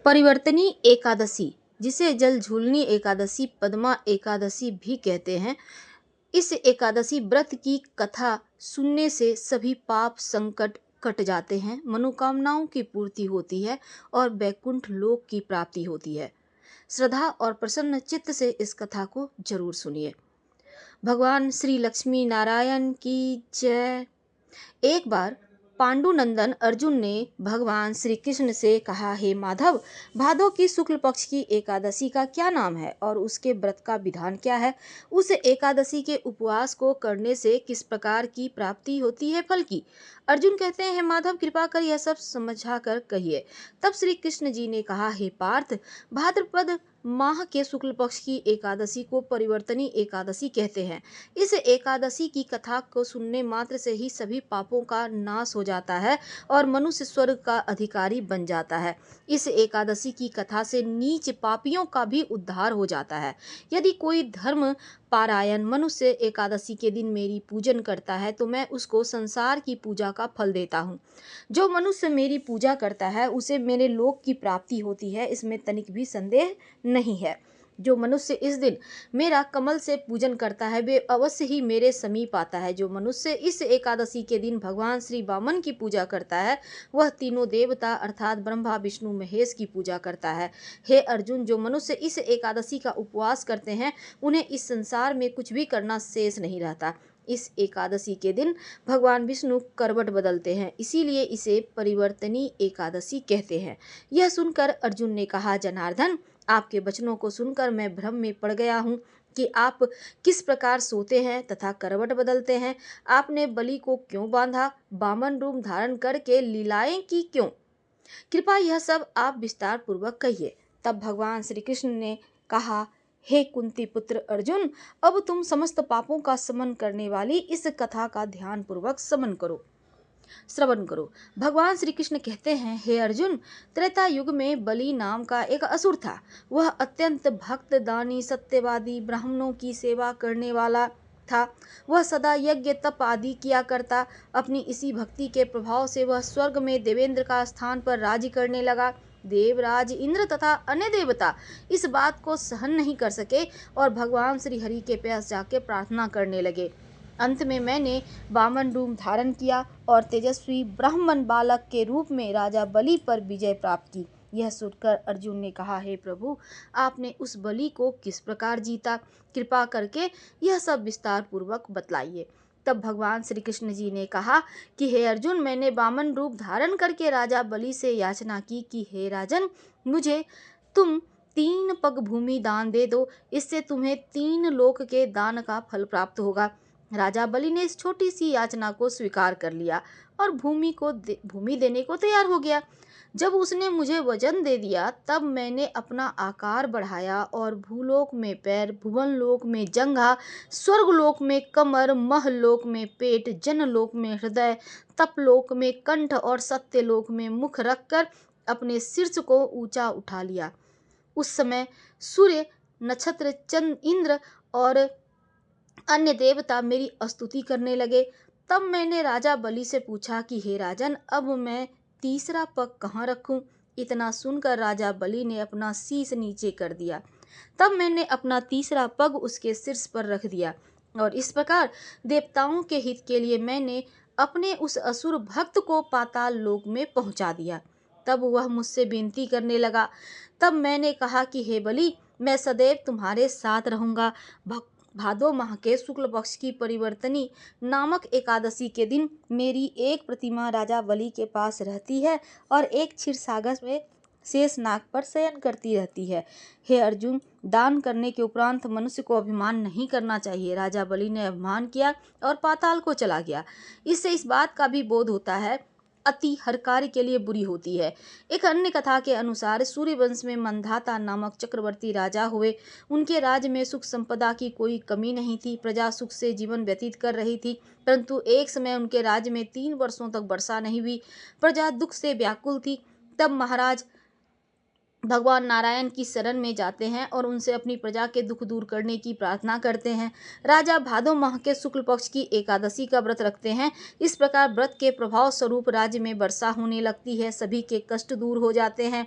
परिवर्तनी एकादशी, जिसे जलझूलनी एकादशी, पद्मा एकादशी भी कहते हैं। इस एकादशी व्रत की कथा सुनने से सभी पाप संकट कट जाते हैं, मनोकामनाओं की पूर्ति होती है और वैकुंठ लोक की प्राप्ति होती है। श्रद्धा और प्रसन्न चित्त से इस कथा को जरूर सुनिए। भगवान श्री लक्ष्मी नारायण की जय। एक बार पांडुनंदन अर्जुन ने भगवान श्री कृष्ण से कहा, हे माधव, भादो की शुक्ल पक्ष की एकादशी का क्या नाम है और उसके व्रत का विधान क्या है? उस एकादशी के उपवास को करने से किस प्रकार की प्राप्ति होती है फल की? अर्जुन कहते हैं, हे माधव, कृपा कर यह सब समझा कर कहिए। तब श्री कृष्ण जी ने कहा, हे पार्थ, भाद्रपद माह के शुक्ल पक्ष की एकादशी को परिवर्तनी एकादशी कहते हैं। इस एकादशी की कथा को सुनने मात्र से ही सभी पापों का नाश हो जाता है और मनुष्य स्वर्ग का अधिकारी बन जाता है। इस एकादशी की कथा से नीच पापियों का भी उद्धार हो जाता है। यदि कोई धर्म पारायण मनुष्य एकादशी के दिन मेरी पूजन करता है तो मैं उसको संसार की पूजा का फल देता हूँ। जो मनुष्य मेरी पूजा करता है उसे मेरे लोक की प्राप्ति होती है, इसमें तनिक भी संदेह नहीं है। जो मनुष्य इस दिन मेरा कमल से पूजन करता है वे अवश्य ही मेरे समीप आता है। जो मनुष्य इस एकादशी के दिन भगवान श्री वामन की पूजा करता है वह तीनों देवता अर्थात ब्रह्मा विष्णु महेश की पूजा करता है। हे अर्जुन, जो मनुष्य इस एकादशी का उपवास करते हैं उन्हें इस संसार में कुछ भी करना शेष नहीं रहता। इस एकादशी के दिन भगवान विष्णु करवट बदलते हैं, इसीलिए इसे परिवर्तनी एकादशी कहते हैं। यह सुनकर अर्जुन ने कहा, जनार्दन, आपके वचनों को सुनकर मैं भ्रम में पड़ गया हूँ कि आप किस प्रकार सोते हैं तथा करवट बदलते हैं। आपने बलि को क्यों बांधा? वामन रूप धारण करके लीलाएं की क्यों? कृपया यह सब आप विस्तार पूर्वक कहिए। तब भगवान श्री कृष्ण ने कहा, हे कुंती पुत्र अर्जुन, अब तुम समस्त पापों का शमन करने वाली इस कथा का ध्यान पूर्वक श्रवण करो। भगवान श्री कृष्ण कहते हैं, हे अर्जुन, त्रेता युग में बलि नाम का एक असुर था। वह अत्यंत भक्त, दानी, सत्यवादी, ब्राह्मणों की सेवा करने वाला था। वह सदा यज्ञ तप आदि किया करता। अपनी इसी भक्ति के प्रभाव से वह स्वर्ग में देवेंद्र का स्थान पर राज्य करने लगा। देवराज इंद्र तथा अन्य देवता इस बात को सहन नहीं कर सके और भगवान श्री हरि के पास जाके प्रार्थना करने लगे। अंत में मैंने वामन रूप धारण किया और तेजस्वी ब्राह्मण बालक के रूप में राजा बलि पर विजय प्राप्त की। यह सुनकर अर्जुन ने कहा, हे प्रभु, आपने उस बलि को किस प्रकार जीता? कृपा करके यह सब विस्तार पूर्वक बतलाइए। तब भगवान श्री कृष्ण जी ने कहा कि हे अर्जुन, मैंने वामन रूप धारण करके राजा बलि से याचना की कि हे राजन, मुझे तुम 3 पग भूमि दान दे दो, इससे तुम्हें 3 लोक के दान का फल प्राप्त होगा। राजा बलि ने इस छोटी सी याचना को स्वीकार कर लिया और भूमि देने को तैयार हो गया। जब उसने मुझे वजन दे दिया तब मैंने अपना आकार बढ़ाया और भूलोक में पैर, भुवनलोक में जंघा, स्वर्गलोक में कमर, महलोक में पेट, जनलोक में हृदय, तपलोक में कंठ और सत्यलोक में मुख रखकर अपने शीर्ष को ऊंचा उठा लिया। उस समय सूर्य, नक्षत्र, चंद्र, इंद्र और अन्य देवता मेरी स्तुति करने लगे। तब मैंने राजा बलि से पूछा कि हे राजन, अब मैं तीसरा पग कहाँ रखूं? इतना सुनकर राजा बलि ने अपना शीश नीचे कर दिया। तब मैंने अपना तीसरा पग उसके शीर्ष पर रख दिया और इस प्रकार देवताओं के हित के लिए मैंने अपने उस असुर भक्त को पाताल लोक में पहुंचा दिया। तब वह मुझसे विनती करने लगा। तब मैंने कहा कि हे बलि, मैं सदैव तुम्हारे साथ रहूंगा। भादो माह के शुक्ल पक्ष की परिवर्तनी नामक एकादशी के दिन मेरी एक प्रतिमा राजा बलि के पास रहती है और एक क्षीरसागर में शेष नाग पर शयन करती रहती है। हे अर्जुन, दान करने के उपरांत मनुष्य को अभिमान नहीं करना चाहिए। राजा बलि ने अभिमान किया और पाताल को चला गया। इससे इस बात का भी बोध होता है अति हर कार्य के लिए बुरी होती है। एक अन्य कथा के अनुसार सूर्य वंश में मंधाता नामक चक्रवर्ती राजा हुए। उनके राज्य में सुख संपदा की कोई कमी नहीं थी। प्रजा सुख से जीवन व्यतीत कर रही थी, परंतु एक समय उनके राज्य में 3 वर्षों तक वर्षा नहीं हुई। प्रजा दुख से व्याकुल थी। तब महाराज भगवान नारायण की शरण में जाते हैं और उनसे अपनी प्रजा के दुख दूर करने की प्रार्थना करते हैं। राजा भादो माह के शुक्ल पक्ष की एकादशी का व्रत रखते हैं। इस प्रकार व्रत के प्रभाव स्वरूप राज्य में वर्षा होने लगती है, सभी के कष्ट दूर हो जाते हैं,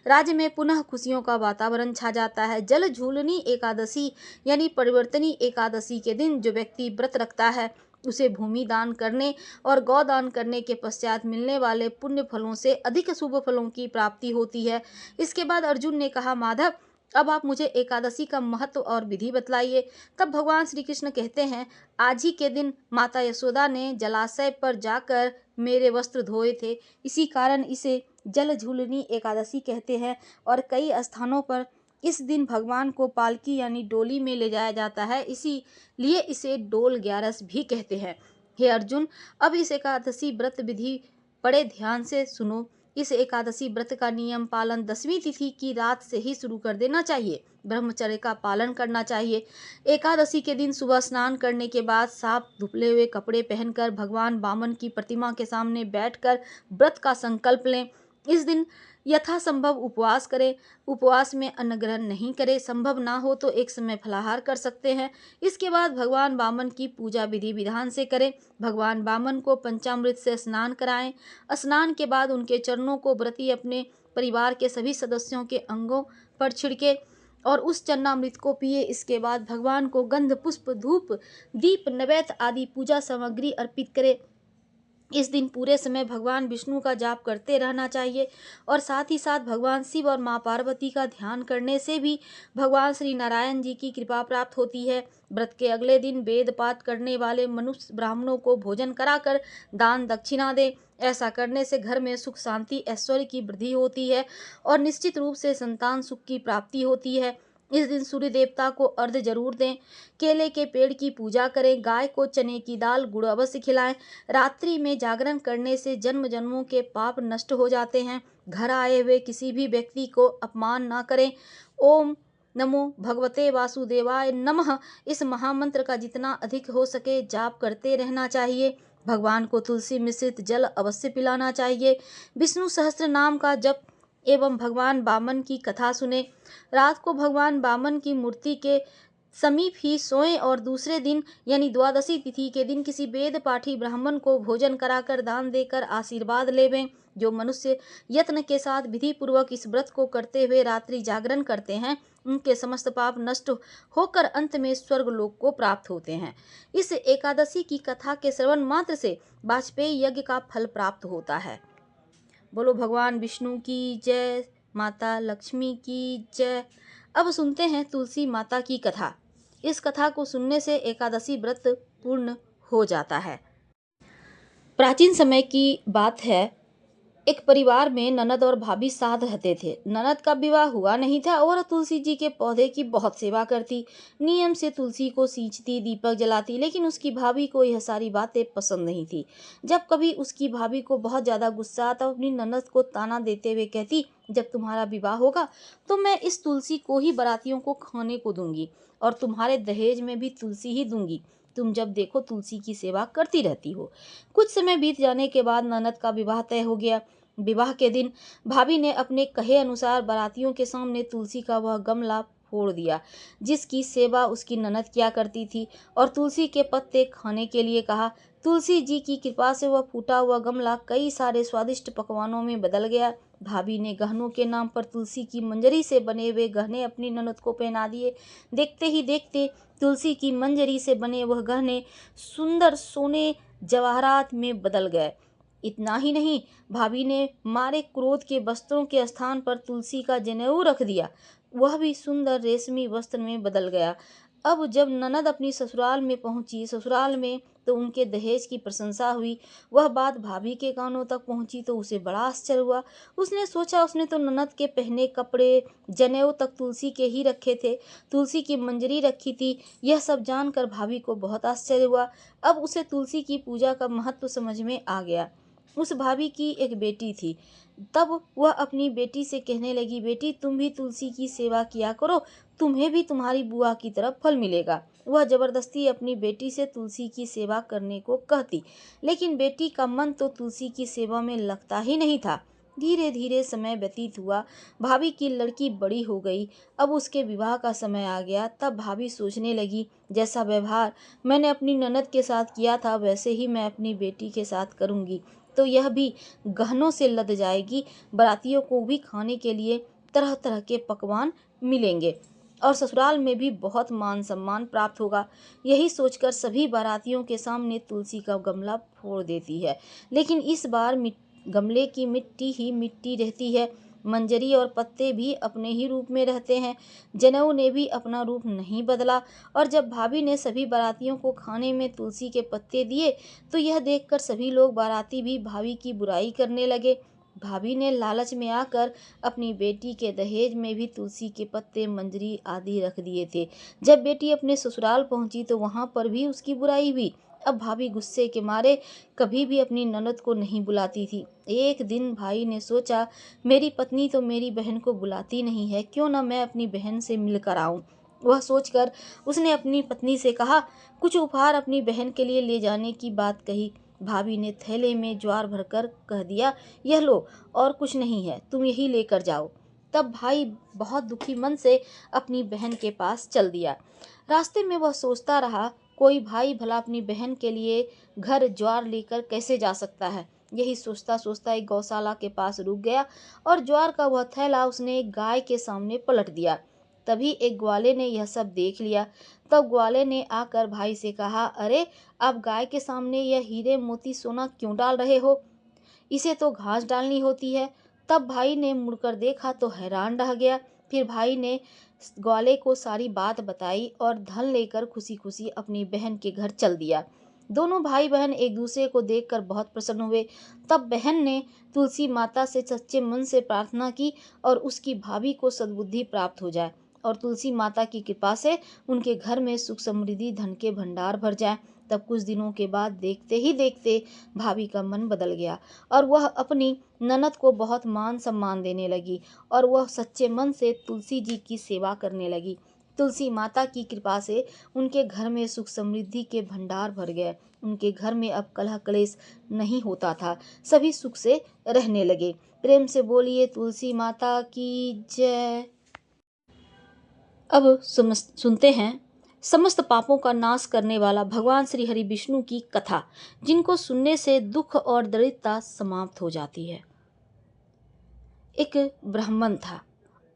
राज्य में पुनः खुशियों का वातावरण छा जाता है। जल झूलनी एकादशी यानी परिवर्तनी एकादशी के दिन जो व्यक्ति व्रत रखता है उसे भूमि दान करने और गौ दान करने के पश्चात मिलने वाले पुण्य फलों से अधिक शुभ फलों की प्राप्ति होती है। इसके बाद अर्जुन ने कहा, माधव अब आप मुझे एकादशी का महत्व और विधि बतलाइए। तब भगवान श्री कृष्ण कहते हैं, आज ही के दिन माता यशोदा ने जलाशय पर जाकर मेरे वस्त्र धोए थे, इसी कारण इसे जल झूलनी एकादशी कहते हैं। और कई स्थानों पर इस दिन भगवान को पालकी यानी डोली में ले जाया जाता है, इसीलिए इसे डोल ग्यारस भी कहते हैं। हे अर्जुन, अब इस एकादशी व्रत विधि बड़े ध्यान से सुनो। इस एकादशी व्रत का नियम पालन 10वीं तिथि की रात से ही शुरू कर देना चाहिए। ब्रह्मचर्य का पालन करना चाहिए। एकादशी के दिन सुबह स्नान करने के बाद साफ धुपले हुए कपड़े पहनकर भगवान वामन की प्रतिमा के सामने बैठकर व्रत का संकल्प लें। इस दिन यथासंभव उपवास करें। उपवास में अन्न ग्रहण नहीं करें, संभव ना हो तो एक समय फलाहार कर सकते हैं। इसके बाद भगवान वामन की पूजा विधि विधान से करें। भगवान वामन को पंचामृत से स्नान कराएं। स्नान के बाद उनके चरणों को व्रती अपने परिवार के सभी सदस्यों के अंगों पर छिड़के और उस चरणामृत को पिए। इसके बाद भगवान को गंध, पुष्प, धूप, दीप, नैवेद्य आदि पूजा सामग्री अर्पित करें। इस दिन पूरे समय भगवान विष्णु का जाप करते रहना चाहिए और साथ ही साथ भगवान शिव और माँ पार्वती का ध्यान करने से भी भगवान श्री नारायण जी की कृपा प्राप्त होती है। व्रत के अगले दिन वेद पाठ करने वाले मनुष्य ब्राह्मणों को भोजन कराकर दान दक्षिणा दें। ऐसा करने से घर में सुख, शांति, ऐश्वर्य की वृद्धि होती है और निश्चित रूप से संतान सुख की प्राप्ति होती है। इस दिन सूर्य देवता को अर्घ्य जरूर दें। केले के पेड़ की पूजा करें। गाय को चने की दाल, गुड़ अवश्य खिलाएं। रात्रि में जागरण करने से जन्म जन्मों के पाप नष्ट हो जाते हैं। घर आए हुए किसी भी व्यक्ति को अपमान ना करें। ओम नमो भगवते वासुदेवाय नमः इस महामंत्र का जितना अधिक हो सके जाप करते रहना चाहिए। भगवान को तुलसी मिश्रित जल अवश्य पिलाना चाहिए। विष्णु सहस्त्र नाम का जप एवं भगवान वामन की कथा सुने। रात को भगवान वामन की मूर्ति के समीप ही सोएं और दूसरे दिन यानी द्वादशी तिथि के दिन किसी वेद पाठी ब्राह्मण को भोजन कराकर दान देकर आशीर्वाद लेवें। जो मनुष्य यत्न के साथ विधि पूर्वक इस व्रत को करते हुए रात्रि जागरण करते हैं, उनके समस्त पाप नष्ट होकर अंत में स्वर्ग लोक को प्राप्त होते हैं। इस एकादशी की कथा के श्रवण मात्र से वाजपेयी यज्ञ का फल प्राप्त होता है। बोलो भगवान विष्णु की जय, माता लक्ष्मी की जय। अब सुनते हैं तुलसी माता की कथा। इस कथा को सुनने से एकादशी व्रत पूर्ण हो जाता है। प्राचीन समय की बात है, एक परिवार में ननद और भाभी साथ रहते थे। ननद का विवाह हुआ नहीं था और तुलसी जी के पौधे की बहुत सेवा करती, नियम से तुलसी को सींचती, दीपक जलाती, लेकिन उसकी भाभी को यह सारी बातें पसंद नहीं थी। जब कभी उसकी भाभी को बहुत ज़्यादा गुस्सा आता, अपनी ननद को ताना देते हुए कहती, जब तुम्हारा विवाह होगा तो मैं इस तुलसी को ही बारातियों को खाने को दूंगी और तुम्हारे दहेज में भी तुलसी ही दूंगी। तुम जब देखो तुलसी की सेवा करती रहती हो। कुछ समय बीत जाने के बाद ननद का विवाह तय हो गया। विवाह के दिन भाभी ने अपने कहे अनुसार बारातियों के सामने तुलसी का वह गमला फोड़ दिया जिसकी सेवा उसकी ननद किया करती थी और तुलसी के पत्ते खाने के लिए कहा। तुलसी जी की कृपा से वह फूटा हुआ गमला कई सारे स्वादिष्ट पकवानों में बदल गया। भाभी ने गहनों के नाम पर तुलसी की मंजरी से बने हुए गहने अपनी ननद को पहना दिए। देखते ही देखते तुलसी की मंजरी से बने वह गहने सुंदर सोने जवाहरात में बदल गए। इतना ही नहीं, भाभी ने मारे क्रोध के वस्त्रों के स्थान पर तुलसी का जनेऊ रख दिया, वह भी सुंदर रेशमी वस्त्र में बदल गया। अब जब ननद अपनी ससुराल में पहुंची, ससुराल में तो उनके दहेज की प्रशंसा हुई। वह बात भाभी के कानों तक पहुंची तो उसे बड़ा आश्चर्य हुआ। उसने सोचा, उसने तो ननद के पहने कपड़े, जनेऊ तक तुलसी के ही रखे थे, तुलसी की मंजरी रखी थी। यह सब जानकर भाभी को बहुत आश्चर्य हुआ। अब उसे तुलसी की पूजा का महत्व समझ में आ गया। उस भाभी की एक बेटी थी। तब वह अपनी बेटी से कहने लगी, बेटी तुम भी तुलसी की सेवा किया करो, तुम्हें भी तुम्हारी बुआ की तरफ फल मिलेगा। वह जबरदस्ती अपनी बेटी से तुलसी की सेवा करने को कहती, लेकिन बेटी का मन तो तुलसी की सेवा में लगता ही नहीं था। धीरे धीरे समय व्यतीत हुआ। भाभी की लड़की बड़ी हो गई। अब उसके विवाह का समय आ गया। तब भाभी सोचने लगी, जैसा व्यवहार मैंने अपनी ननद के साथ किया था वैसे ही मैं अपनी बेटी के साथ करूंगी, तो यह भी गहनों से लद जाएगी। बारातियों को भी खाने के लिए तरह तरह के पकवान मिलेंगे और ससुराल में भी बहुत मान सम्मान प्राप्त होगा। यही सोचकर सभी बारातियों के सामने तुलसी का गमला फोड़ देती है। लेकिन इस बार गमले की मिट्टी ही मिट्टी रहती है। मंजरी और पत्ते भी अपने ही रूप में रहते हैं। जनेऊ ने भी अपना रूप नहीं बदला। और जब भाभी ने सभी बारातियों को खाने में तुलसी के पत्ते दिए तो यह देखकर सभी लोग बाराती भी भाभी की बुराई करने लगे। भाभी ने लालच में आकर अपनी बेटी के दहेज में भी तुलसी के पत्ते, मंजरी आदि रख दिए थे। जब बेटी अपने ससुराल पहुंची तो वहां पर भी उसकी बुराई हुई। अब भाभी गुस्से के मारे कभी भी अपनी ननद को नहीं बुलाती थी। एक दिन भाई ने सोचा, मेरी पत्नी तो मेरी बहन को बुलाती नहीं है, क्यों न मैं अपनी बहन से मिलकर आऊं। वह सोचकर उसने अपनी पत्नी से कहा, कुछ उपहार अपनी बहन के लिए ले जाने की बात कही। भाभी ने थैले में ज्वार भरकर कह दिया, यह लो, और कुछ नहीं है, तुम यही लेकर जाओ। तब भाई बहुत दुखी मन से अपनी बहन के पास चल दिया। रास्ते में वह सोचता रहा, कोई भाई भला अपनी बहन के लिए घर ज्वार लेकर कैसे जा सकता है। यही सोचता सोचता एक गौशाला के पास रुक गया और ज्वार का वह थैला उसने एक गाय के सामने पलट दिया। तभी एक ग्वाले ने यह सब देख लिया। तब ग्वाले ने आकर भाई से कहा, अरे आप गाय के सामने यह हीरे मोती सोना क्यों डाल रहे हो, इसे तो घास डालनी होती है। तब भाई ने मुड़कर देखा तो हैरान रह गया। फिर भाई ने ग्वाले को सारी बात बताई और धन लेकर खुशी खुशी अपनी बहन के घर चल दिया। दोनों भाई बहन एक दूसरे को देखकर बहुत प्रसन्न हुए। तब बहन ने तुलसी माता से सच्चे मन से प्रार्थना की और उसकी भाभी को सद्बुद्धि प्राप्त हो जाए और तुलसी माता की कृपा से उनके घर में सुख समृद्धि धन के भंडार भर जाए। तब कुछ दिनों के बाद देखते ही देखते भाभी का मन बदल गया और वह अपनी ननद को बहुत मान सम्मान देने लगी और वह सच्चे मन से तुलसी जी की सेवा करने लगी। तुलसी माता की कृपा से उनके घर में सुख समृद्धि के भंडार भर गए। उनके घर में अब कलह कलेश नहीं होता था, सभी सुख से रहने लगे। प्रेम से बोलिए तुलसी माता की जय। अब सुनते हैं समस्त पापों का नाश करने वाला भगवान श्री हरि विष्णु की कथा, जिनको सुनने से दुख और दरिद्रता समाप्त हो जाती है। एक ब्राह्मण था,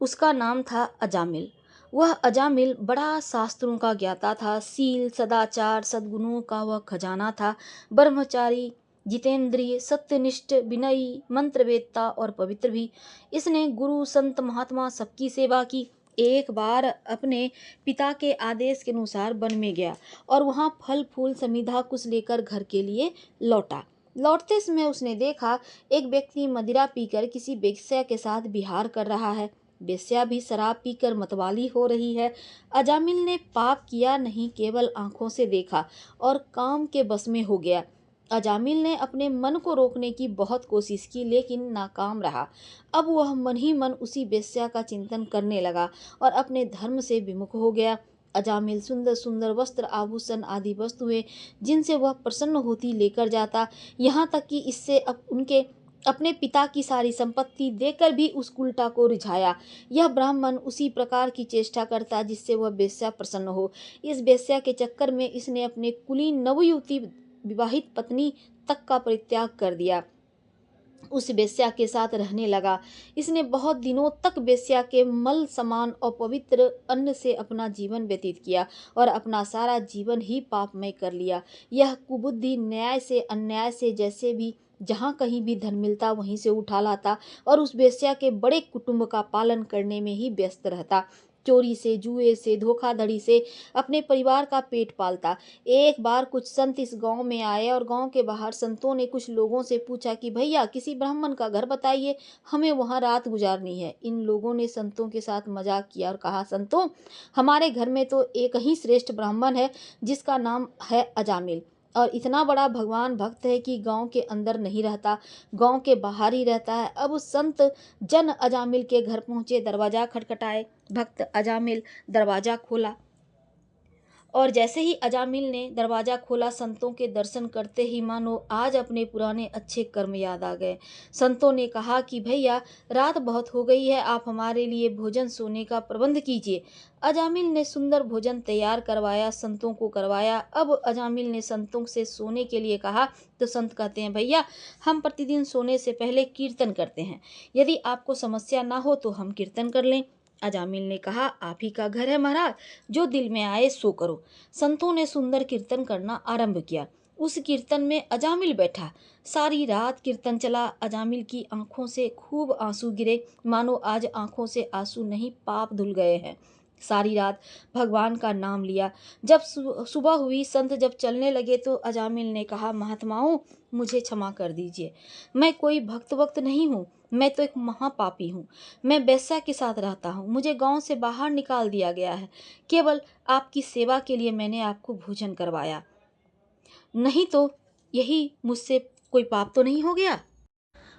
उसका नाम था अजामिल। वह अजामिल बड़ा शास्त्रों का ज्ञाता था। शील, सदाचार, सद्गुणों का वह खजाना था। ब्रह्मचारी, जितेंद्रिय, सत्यनिष्ठ, विनयी, मंत्रवेत्ता और पवित्र भी। इसने गुरु, संत, महात्मा सबकी सेवा की। एक बार अपने पिता के आदेश के अनुसार वन में गया और वहां फल फूल समिधा कुछ लेकर घर के लिए लौटा। लौटते समय उसने देखा एक व्यक्ति मदिरा पीकर किसी वेश्या के साथ विहार कर रहा है। वेश्या भी शराब पीकर मतवाली हो रही है। अजामिल ने पाप किया नहीं, केवल आंखों से देखा और काम के बस में हो गया। अजामिल ने अपने मन को रोकने की बहुत कोशिश की लेकिन नाकाम रहा। अब वह मन ही मन उसी वेश्या का चिंतन करने लगा और अपने धर्म से विमुख हो गया। अजामिल सुंदर सुंदर वस्त्र, आभूषण आदि वस्तुएं जिनसे वह प्रसन्न होती लेकर जाता, यहाँ तक कि इससे उनके अपने पिता की सारी संपत्ति देकर भी उस उल्टा को रिझाया। यह ब्राह्मण उसी प्रकार की चेष्टा करता जिससे वह वेश्या प्रसन्न हो। इस वेश्या के चक्कर में इसने अपने कुलीन नवयुवती विवाहित पत्नी तक का परित्याग कर दिया, उस वेश्या के साथ रहने लगा। इसने बहुत दिनों तक वेश्या के मल समान अपवित्र अन्न से अपना जीवन व्यतीत किया और अपना सारा जीवन ही पापमय कर लिया। यह कुबुद्धि न्याय से अन्याय से जैसे भी जहाँ कहीं भी धन मिलता वहीं से उठा लाता और उस वेश्या के बड़े कुटुंब का पालन करने में ही व्यस्त रहता। चोरी से, जुए से, धोखाधड़ी से अपने परिवार का पेट पालता। एक बार कुछ संत इस गांव में आए और गांव के बाहर संतों ने कुछ लोगों से पूछा कि भैया किसी ब्राह्मण का घर बताइए, हमें वहां रात गुजारनी है। इन लोगों ने संतों के साथ मजाक किया और कहा, संतों, हमारे घर में तो एक ही श्रेष्ठ ब्राह्मण है जिसका नाम है अजामिल, और इतना बड़ा भगवान भक्त है कि गांव के अंदर नहीं रहता, गांव के बाहर ही रहता है। अब उस संत जन अजामिल के घर पहुंचे, दरवाजा खटखटाए। भक्त अजामिल दरवाजा खोला और जैसे ही अजामिल ने दरवाज़ा खोला, संतों के दर्शन करते ही मानो आज अपने पुराने अच्छे कर्म याद आ गए। संतों ने कहा कि भैया, रात बहुत हो गई है, आप हमारे लिए भोजन सोने का प्रबंध कीजिए। अजामिल ने सुंदर भोजन तैयार करवाया, संतों को करवाया। अब अजामिल ने संतों से सोने के लिए कहा तो संत कहते हैं, भैया हम प्रतिदिन सोने से पहले कीर्तन करते हैं, यदि आपको समस्या ना हो तो हम कीर्तन कर लें। अजामिल ने कहा, आप ही का घर है महाराज, जो दिल में आए सो करो। संतों ने सुंदर कीर्तन करना आरंभ किया। उस कीर्तन में अजामिल बैठा। सारी रात कीर्तन चला। अजामिल की आंखों से खूब आंसू गिरे, मानो आज आंखों से आंसू नहीं पाप धुल गए हैं। सारी रात भगवान का नाम लिया। जब सुबह हुई, संत जब चलने लगे तो अजामिल ने कहा, महात्माओं मुझे क्षमा कर दीजिए, मैं कोई भक्त वक्त नहीं हूँ, मैं तो एक महापापी हूँ। मैं वेश्या के साथ रहता हूँ, मुझे गांव से बाहर निकाल दिया गया है। केवल आपकी सेवा के लिए मैंने आपको भोजन करवाया, नहीं तो यही मुझसे कोई पाप तो नहीं हो गया,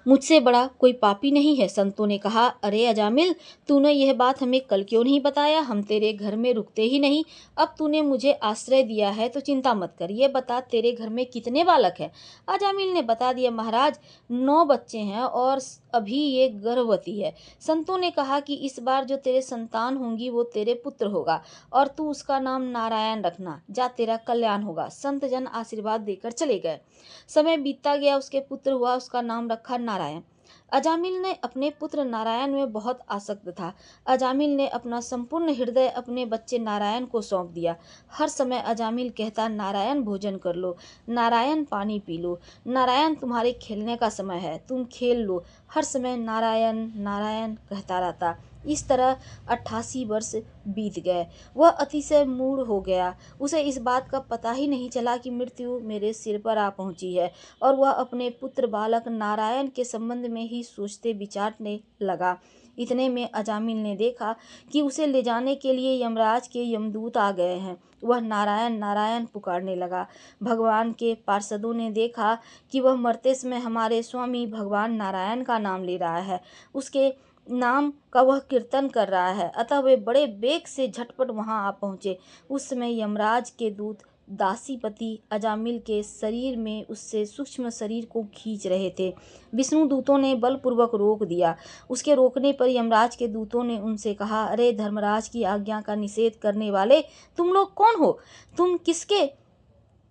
मुझसे बड़ा कोई पापी नहीं है। संतों ने कहा, अरे अजामिल, तूने यह बात हमें कल क्यों नहीं बताया? हम तेरे घर में रुकते ही नहीं। अब तूने मुझे आश्रय दिया है तो चिंता मत कर। ये बता, तेरे घर में कितने बालक हैं? अजामिल ने बता दिया, महाराज 9 बच्चे हैं और अभी ये गर्भवती है। संतों ने कहा कि इस बार जो तेरे संतान होंगी वो तेरे पुत्र होगा और तू उसका नाम नारायण रखना। जा, तेरा कल्याण होगा। संत जन आशीर्वाद देकर चले गए। समय बीतता गया, उसके पुत्र हुआ, उसका नाम रखा नारायण। अजामिल ने अपने पुत्र नारायण में बहुत आसक्त था। अजामिल ने अपना संपूर्ण हृदय अपने बच्चे नारायण को सौंप दिया। हर समय अजामिल कहता, नारायण भोजन कर लो, नारायण पानी पी लो, नारायण तुम्हारे खेलने का समय है, तुम खेल लो। हर समय नारायण नारायण कहता रहता। इस तरह 88 वर्ष बीत गए। वह अतिशय मूढ़ हो गया। उसे इस बात का पता ही नहीं चला कि मृत्यु मेरे सिर पर आ पहुंची है, और वह अपने पुत्र बालक नारायण के संबंध में ही सोचते विचारने लगा। इतने में अजामिल ने देखा कि उसे ले जाने के लिए यमराज के यमदूत आ गए हैं। वह नारायण नारायण पुकारने लगा। भगवान के पार्षदों ने देखा कि वह मरते समय हमारे स्वामी भगवान नारायण का नाम ले रहा है, उसके नाम का वह कीर्तन कर रहा है, अतः वे बड़े वेग से झटपट वहां आ पहुंचे। उस समय यमराज के दूत दासीपति अजामिल के शरीर में उससे सूक्ष्म शरीर को खींच रहे थे। विष्णु दूतों ने बलपूर्वक रोक दिया। उसके रोकने पर यमराज के दूतों ने उनसे कहा, अरे धर्मराज की आज्ञा का निषेध करने वाले, तुम लोग कौन हो? तुम किसके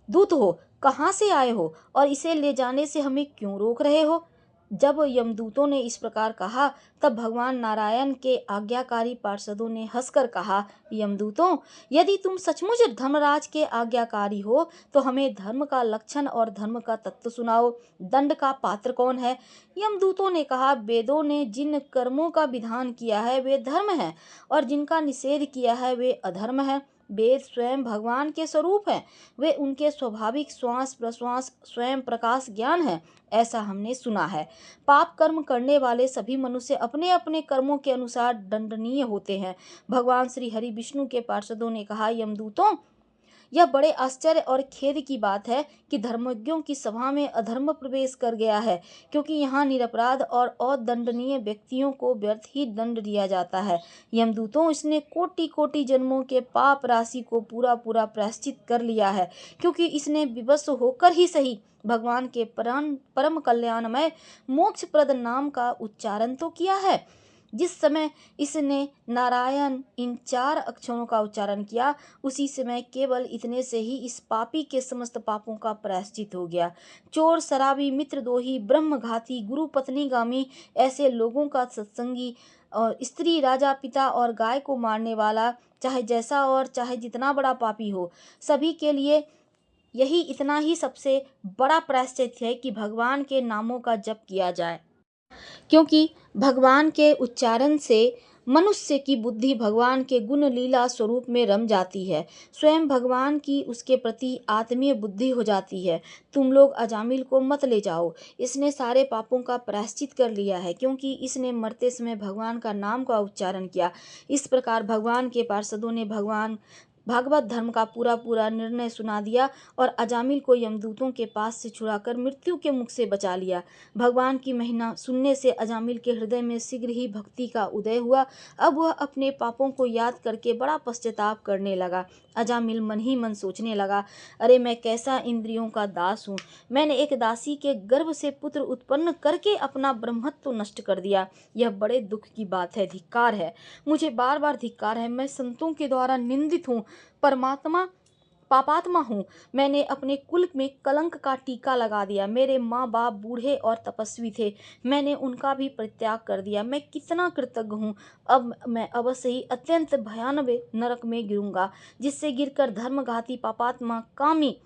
दूत हो? कहाँ से आए हो? और इसे ले जाने से हमें क्यों रोक रहे हो? जब यमदूतों ने इस प्रकार कहा, तब भगवान नारायण के आज्ञाकारी पार्षदों ने हंसकर कहा, यमदूतों, यदि तुम सचमुच धर्मराज के आज्ञाकारी हो तो हमें धर्म का लक्षण और धर्म का तत्व सुनाओ। दंड का पात्र कौन है? यमदूतों ने कहा, वेदों ने जिन कर्मों का विधान किया है वे धर्म है, और जिनका निषेध किया है वे अधर्म है। वेद स्वयं भगवान के स्वरूप हैं, वे उनके स्वाभाविक श्वास प्रश्वास स्वयं प्रकाश ज्ञान है, ऐसा हमने सुना है। पाप कर्म करने वाले सभी मनुष्य अपने अपने कर्मों के अनुसार दंडनीय होते हैं। भगवान श्री हरि विष्णु के पार्षदों ने कहा, यमदूतों, यह बड़े आश्चर्य और खेद की बात है कि धर्मज्ञों की सभा में अधर्म प्रवेश कर गया है, क्योंकि यहाँ निरपराध और अदंडनीय व्यक्तियों को व्यर्थ ही दंड दिया जाता है। यमदूतों, इसने कोटि कोटि जन्मों के पाप राशि को पूरा पूरा प्रायश्चित कर लिया है, क्योंकि इसने विवश होकर ही सही भगवान के परम कल्याणमय मोक्षप्रद नाम का उच्चारण तो किया है। जिस समय इसने नारायण इन 4 अक्षरों का उच्चारण किया, उसी समय केवल इतने से ही इस पापी के समस्त पापों का प्रायश्चित हो गया। चोर, शराबी, मित्रद्रोही, ब्रह्मघाती, गुरु पत्नीगामी, ऐसे लोगों का सत्संगी और स्त्री, राजा, पिता और गाय को मारने वाला, चाहे जैसा और चाहे जितना बड़ा पापी हो, सभी के लिए यही इतना ही सबसे बड़ा प्रायश्चित है कि भगवान के नामों का जप किया जाए, क्योंकि भगवान के उच्चारण से मनुष्य की बुद्धि भगवान के गुण लीला स्वरूप में रम जाती है। स्वयं भगवान की उसके प्रति आत्मीय बुद्धि हो जाती है। तुम लोग अजामिल को मत ले जाओ, इसने सारे पापों का प्रायश्चित कर लिया है, क्योंकि इसने मरते समय भगवान का नाम का उच्चारण किया। इस प्रकार भगवान के पार्षदों ने भगवान भागवत धर्म का पूरा निर्णय सुना दिया और अजामिल को यमदूतों के पास से छुड़ाकर मृत्यु के मुख से बचा लिया। भगवान की महिमा सुनने से अजामिल के हृदय में शीघ्र ही भक्ति का उदय हुआ। अब वह अपने पापों को याद करके बड़ा पश्चाताप करने लगा। अजामिल मन ही मन सोचने लगा, अरे मैं कैसा इंद्रियों का दास हूँ। मैंने एक दासी के गर्भ से पुत्र उत्पन्न करके अपना ब्रह्मत्व नष्ट कर दिया। यह बड़े दुख की बात है, धिक्कार है, मुझे बार बार धिक्कार है। मैं संतों के द्वारा निंदित हूँ, परमात्मा पापात्मा हूँ। मैंने अपने कुल में कलंक का टीका लगा दिया। मेरे माँ बाप बूढ़े और तपस्वी थे, मैंने उनका भी परित्याग कर दिया। मैं कितना कृतज्ञ हूँ। अब मैं अवश्य ही अत्यंत भयानक नरक में गिरूंगा, जिससे गिरकर धर्मघाती पापात्मा कामी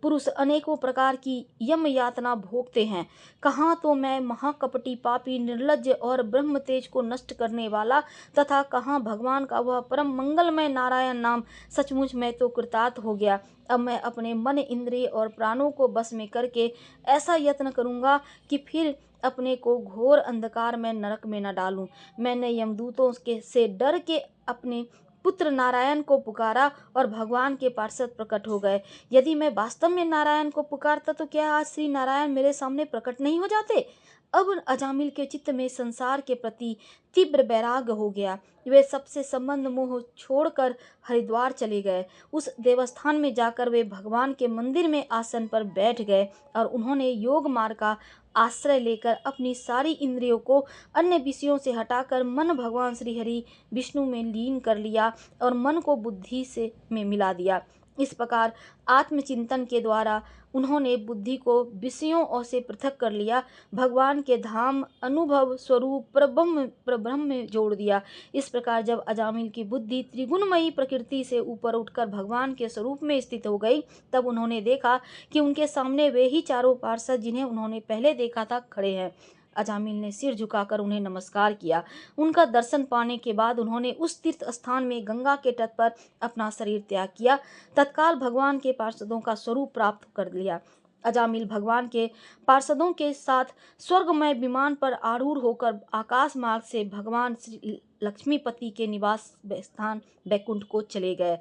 पुरुष अनेकों प्रकार की यम यातना भोगते हैं। कहाँ तो मैं महाकपटी पापी निर्लज्ज और ब्रह्म तेज को नष्ट करने वाला, तथा कहाँ भगवान का वह परम मंगलमय नारायण नाम। सचमुच मैं तो कृतार्थ हो गया। अब मैं अपने मन इंद्रिय और प्राणों को बस में करके ऐसा यत्न करूँगा कि फिर अपने को घोर अंधकार में नरक में न डालूं। मैंने यमदूतों के से डर के अपने पुत्र नारायण को पुकारा और भगवान के पार्षद प्रकट हो गए। यदि मैं वास्तव में नारायण को पुकारता तो क्या आज श्री नारायण मेरे सामने प्रकट नहीं हो जाते। अब अजामिल के चित्त में संसार के प्रति तीव्र वैराग्य हो गया। वे सबसे संबंध मोह छोड़कर हरिद्वार चले गए। उस देवस्थान में जाकर वे भगवान के मंदिर में आसन पर बैठ गए और उन्होंने योग मार्ग का आश्रय लेकर अपनी सारी इंद्रियों को अन्य विषयों से हटाकर मन भगवान श्री हरि विष्णु में लीन कर लिया और मन को बुद्धि से में मिला दिया। इस प्रकार आत्मचिंतन के द्वारा उन्होंने बुद्धि को विषयों से पृथक कर लिया, भगवान के धाम अनुभव स्वरूप परब्रह्म में जोड़ दिया। इस प्रकार जब अजामिल की बुद्धि त्रिगुणमयी प्रकृति से ऊपर उठकर भगवान के स्वरूप में स्थित हो गई, तब उन्होंने देखा कि उनके सामने वे ही चारों पार्षद जिन्हें उन्होंने पहले देखा था खड़े हैं। अजामिल ने सिर झुकाकर उन्हें नमस्कार किया। उनका दर्शन पाने के बाद उन्होंने उस तीर्थ स्थान में गंगा के तट पर अपना शरीर त्याग किया। तत्काल भगवान के पार्षदों का स्वरूप प्राप्त कर लिया। अजामिल भगवान के पार्षदों के साथ स्वर्गमय विमान पर आरूढ़ होकर आकाश मार्ग से भगवान श्री लक्ष्मीपति के निवास स्थान बैकुंठ को चले गए।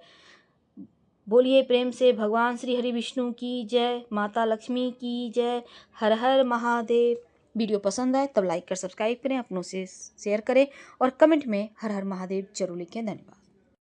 बोलिए प्रेम से भगवान श्री हरि विष्णु की जय, माता लक्ष्मी की जय। हर हर महादेव। वीडियो पसंद आए तब लाइक कर सब्सक्राइब करें, अपनों से शेयर करें और कमेंट में हर हर महादेव जरूर लिखें। धन्यवाद।